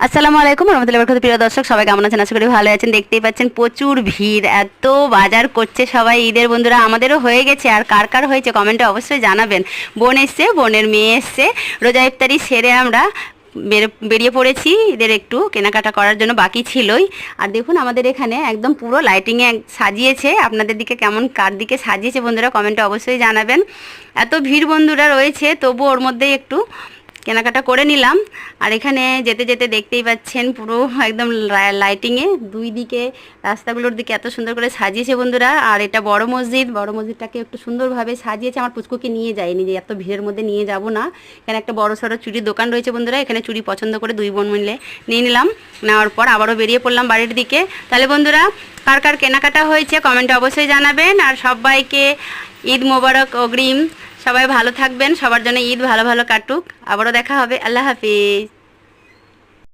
আসসালামু আলাইকুম রহমতুল্লাহি ওয়া বারাকাতুহু। প্রিয় দর্শক, সবাই কেমন আছেন? আশা করি ভালো আছেন। দেখতেই পাচ্ছেন প্রচুর ভিড়, এত বাজার করছে সবাই ঈদের। বন্ধুরা, আমাদেরও হয়ে গেছে, আর কার কার হয়েছে কমেন্টে অবশ্যই জানাবেন। বোন এসছে, বোনের মেয়ে এসছে, রোজা ইফতারি সেরে আমরা বেরিয়ে পড়েছি ঈদের একটু কেনাকাটা করার জন্য, বাকি ছিলই। আর দেখুন আমাদের এখানে একদম পুরো লাইটিংয়ে সাজিয়েছে। আপনাদের দিকে কেমন, কার দিকে সাজিয়েছে বন্ধুরা কমেন্টে অবশ্যই জানাবেন। এত ভিড় বন্ধুরা রয়েছে, তবু ওর মধ্যেই একটু কেনাকাটা করে নিলাম। আর এখানে যেতে যেতে দেখতেই পাচ্ছেন পুরো একদম লাইটিংয়ে দুই দিকে রাস্তাগুলোর দিকে এত সুন্দর করে সাজিয়েছে বন্ধুরা। আর এটা বড় মসজিদ, বড় মসজিদটাকে একটু সুন্দরভাবে সাজিয়েছে। আমার পুচকুকে নিয়ে যায়নি, যে এত ভিড়ের মধ্যে নিয়ে যাব না। এখানে একটা বড় সড়ো চুড়ির দোকান রয়েছে বন্ধুরা, এখানে চুড়ি পছন্দ করে দুই বোন মিলে নিয়ে নিলাম। নেওয়ার পর আবারও বেরিয়ে পড়লাম বাড়ির দিকে। তাহলে বন্ধুরা, কার কার কেনাকাটা হয়েছে কমেন্টে অবশ্যই জানাবেন। আর সবাইকে ঈদ মোবারক অগ্রিম। সবাই ভালো থাকবেন, সবার জন্য ঈদ ভালো ভালো কাটুক। আবারও দেখা হবে। আল্লাহ হাফিজ।